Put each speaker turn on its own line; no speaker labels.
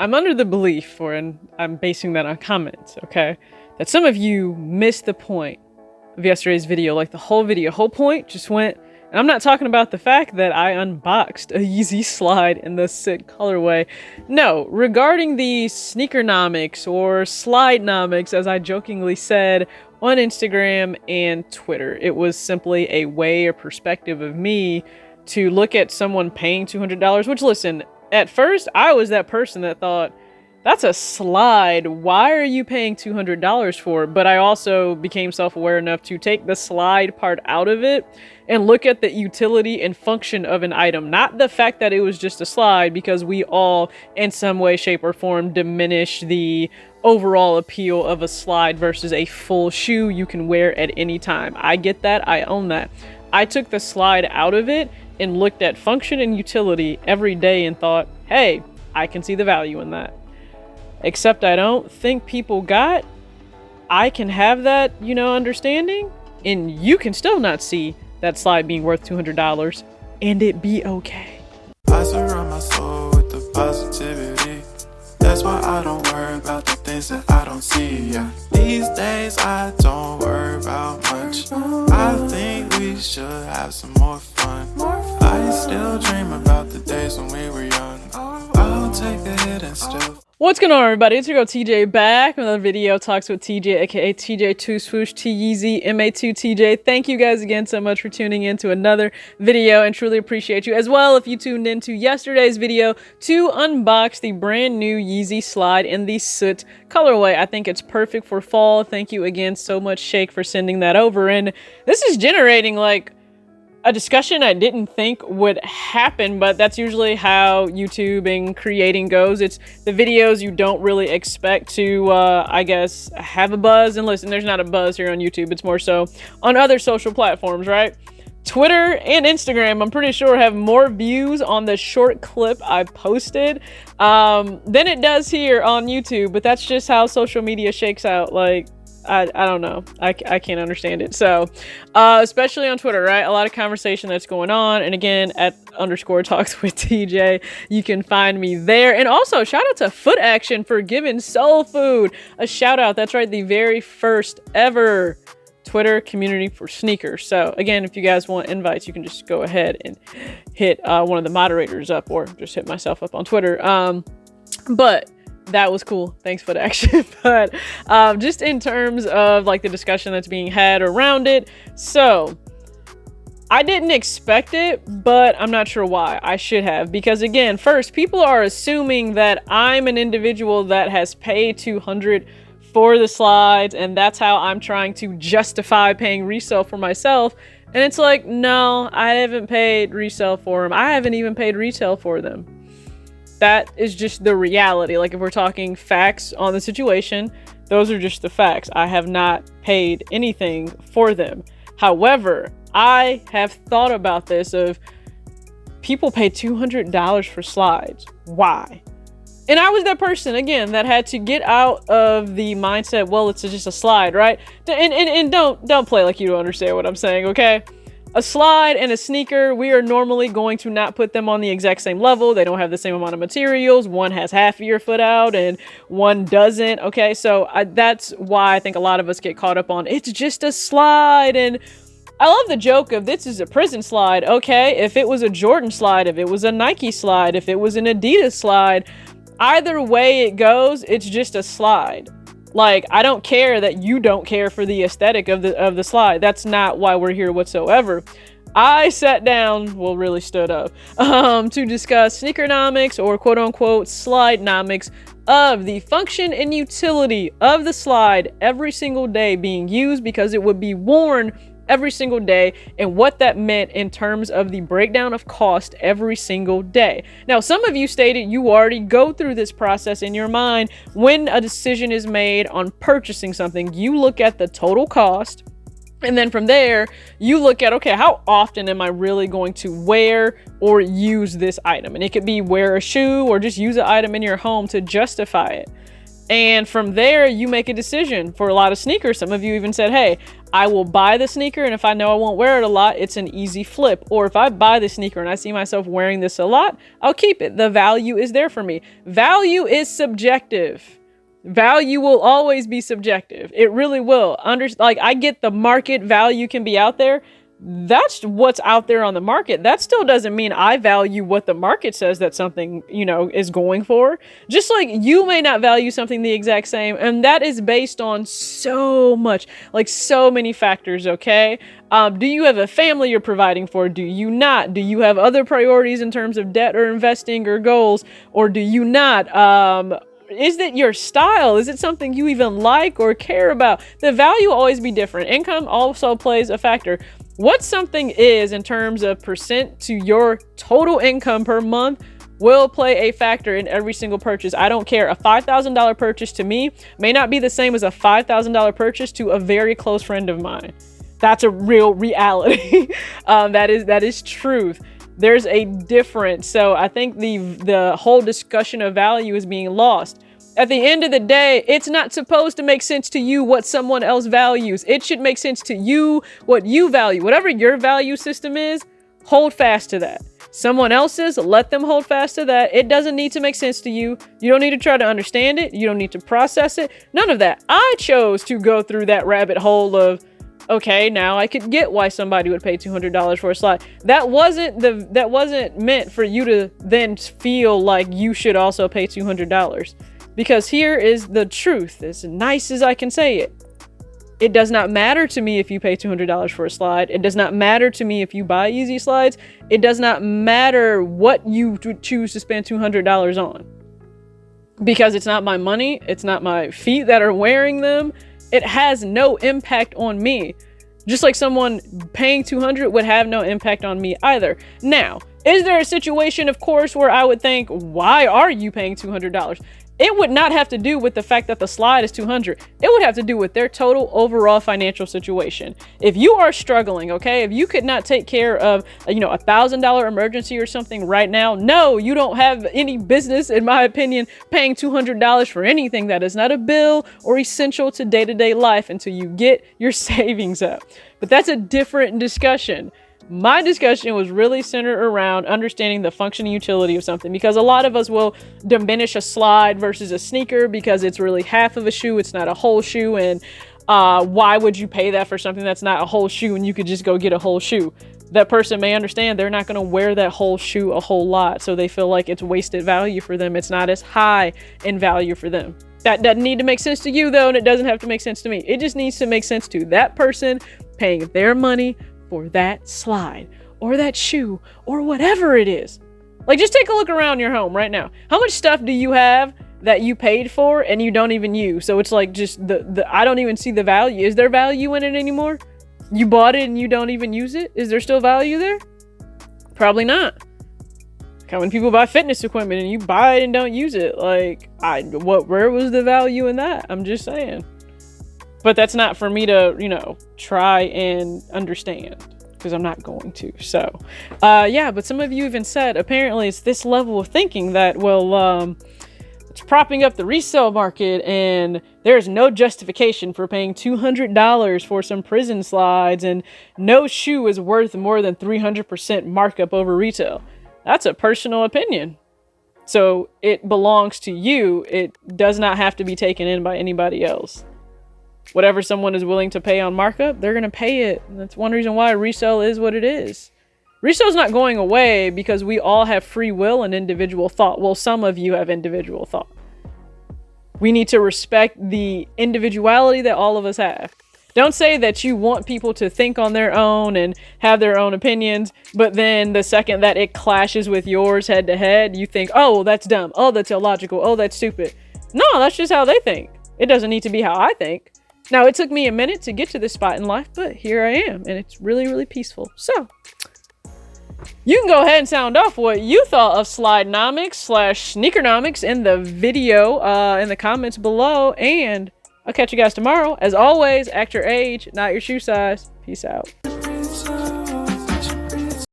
I'm under the belief, and I'm basing that on comments, okay, that some of you missed the point of yesterday's video. Like the whole point just went, and I'm not talking about the fact that I unboxed a Yeezy slide in the Soot colorway. No, regarding the Sneakernomics or Slidenomics, as I jokingly said on Instagram and Twitter. It was simply a way or perspective of me to look at someone paying $200, which, listen, at first I was that person that thought, that's a slide, why are you paying $200 for it? But I also became self-aware enough to take the slide part out of it and look at the utility and function of an item, not the fact that it was just a slide, because we all in some way, shape, or form diminish the overall appeal of a slide versus a full shoe you can wear at any time. I get that, I own that. I took the slide out of it and looked at function and utility every day and thought, hey, I can see the value in that. Except I don't think people got, I can have that, understanding, and you can still not see that slide being worth $200 and it be okay.
I surround my soul with the positivity. That's why I don't worry about the things that I don't see. Yeah. These days I don't worry about much. I think we should have some more fun. I still dream about the days when we were young. I'll take a hit and still.
What's going on, everybody? It's your girl TJ back with another video. Talks with TJ, aka TJ2 Swoosh, T-Yeezy, MA2 TJ. Thank you guys again so much for tuning in to another video, and truly appreciate you as well if you tuned into yesterday's video to unbox the brand new Yeezy slide in the Soot colorway. I think it's perfect for fall. Thank you again so much, Shake, for sending that over. And this is generating like a discussion I didn't think would happen, but that's usually how YouTube and creating goes. It's the videos you don't really expect to, I guess, have a buzz. And listen, there's not a buzz here on YouTube. It's more so on other social platforms, right? Twitter and Instagram, I'm pretty sure, have more views on the short clip I posted than it does here on YouTube. But that's just how social media shakes out. Like, I don't know. I can't understand it. So, especially on Twitter, right? A lot of conversation that's going on. And again, at _talks with TJ, you can find me there. And also, shout out to Foot Action for giving soul food a shout out. That's right. The very first ever Twitter community for sneakers. So again, if you guys want invites, you can just go ahead and hit one of the moderators up, or just hit myself up on Twitter. But that was cool. Thanks for the action. But just in terms of like the discussion that's being had around it, so I didn't expect it, but I'm not sure why. I should have, because again, first, people are assuming that I'm an individual that has paid $200 for the slides, and that's how I'm trying to justify paying resale for myself. And it's like, no, I haven't paid resale for them. I haven't even paid retail for them. That is just the reality. Like, if we're talking facts on the situation, those are just the facts. I have not paid anything for them. However, I have thought about this of people pay $200 for slides. Why? And I was that person, again, that had to get out of the mindset, well, it's just a slide, right? And don't play like you don't understand what I'm saying, okay? A slide and a sneaker, we are normally going to not put them on the exact same level. They don't have the same amount of materials. One has half of your foot out and one doesn't. Okay, so that's why I think a lot of us get caught up on, it's just a slide. And I love the joke of, this is a prison slide. Okay, if it was a Jordan slide, if it was a Nike slide, if it was an Adidas slide, either way it goes, it's just a slide. Like, I don't care that you don't care for the aesthetic of the slide. That's not why we're here whatsoever. I sat down, well, really stood up, to discuss Sneakernomics, or quote unquote Slidenomics, of the function and utility of the slide every single day being used, because it would be worn every single day, and what that meant in terms of the breakdown of cost every single day. Now, some of you stated you already go through this process in your mind. When a decision is made on purchasing something, you look at the total cost, and then from there, you look at, okay, how often am I really going to wear or use this item? And it could be wear a shoe or just use an item in your home to justify it. And from there, you make a decision. For a lot of sneakers, some of you even said, hey, I will buy the sneaker, and if I know I won't wear it a lot, it's an easy flip. Or if I buy the sneaker and I see myself wearing this a lot, I'll keep it. The value is there for me. Value is subjective. Value will always be subjective. It really will. Like, I get the market value can be out there. That's what's out there on the market. That still doesn't mean I value what the market says that something, you know, is going for. Just like you may not value something the exact same, and that is based on so much, like so many factors, okay? Do you have a family you're providing for? Do you not? Do you have other priorities in terms of debt or investing or goals? Or do you not? Is it your style? Is it something you even like or care about? The value will always be different. Income also plays a factor. What something is in terms of percent to your total income per month will play a factor in every single purchase. I don't care. A $5,000 purchase to me may not be the same as a $5,000 purchase to a very close friend of mine. That's a real reality. That is truth. There's a difference. So I think the whole discussion of value is being lost. At the end of the day, it's not supposed to make sense to you what someone else values. It should make sense to you what you value. Whatever your value system is, hold fast to that. Someone else's, let them hold fast to that. It doesn't need to make sense to you. You don't need to try to understand it. You don't need to process it. None of that. I chose to go through that rabbit hole of, okay, now I could get why somebody would pay $200 for a slide. That wasn't meant for you to then feel like you should also pay $200. Because here is the truth, as nice as I can say it. It does not matter to me if you pay $200 for a slide. It does not matter to me if you buy Yeezy slides. It does not matter what you choose to spend $200 on. Because it's not my money. It's not my feet that are wearing them. It has no impact on me. Just like someone paying $200 would have no impact on me either. Now, is there a situation, of course, where I would think, why are you paying $200? It would not have to do with the fact that the slide is $200. It would have to do with their total overall financial situation. If you are struggling, okay, if you could not take care of, $1,000 emergency or something right now, no, you don't have any business, in my opinion, paying $200 for anything that is not a bill or essential to day-to-day life until you get your savings up. But that's a different discussion. My discussion was really centered around understanding the function and utility of something, because a lot of us will diminish a slide versus a sneaker because it's really half of a shoe. It's not a whole shoe. And why would you pay that for something that's not a whole shoe and you could just go get a whole shoe? That person may understand they're not going to wear that whole shoe a whole lot. So they feel like it's wasted value for them. It's not as high in value for them. That doesn't need to make sense to you though. And it doesn't have to make sense to me. It just needs to make sense to that person paying their money for that slide or that shoe or whatever it is. Like, just take a look around your home right now. How much stuff do you have that you paid for and you don't even use? So it's like just I don't even see the value. Is there value in it anymore? You bought it and you don't even use it. Is there still value there? Probably not. Like when people buy fitness equipment and you buy it and don't use it, like where was the value in that? I'm just saying. But that's not for me to, try and understand, because I'm not going to. So, but some of you even said, apparently it's this level of thinking that, it's propping up the resale market and there's no justification for paying $200 for some prison slides and no shoe is worth more than 300% markup over retail. That's a personal opinion. So it belongs to you. It does not have to be taken in by anybody else. Whatever someone is willing to pay on markup, they're going to pay it. And that's one reason why resale is what it is. Resale's not going away because we all have free will and individual thought. Well, some of you have individual thought. We need to respect the individuality that all of us have. Don't say that you want people to think on their own and have their own opinions, but then the second that it clashes with yours head to head, you think, oh, that's dumb. Oh, that's illogical. Oh, that's stupid. No, that's just how they think. It doesn't need to be how I think. Now, it took me a minute to get to this spot in life, but here I am, and it's really, really peaceful. So, you can go ahead and sound off what you thought of Slidenomics/Sneakernomics in the video, in the comments below, and I'll catch you guys tomorrow. As always, act your age, not your shoe size. Peace out.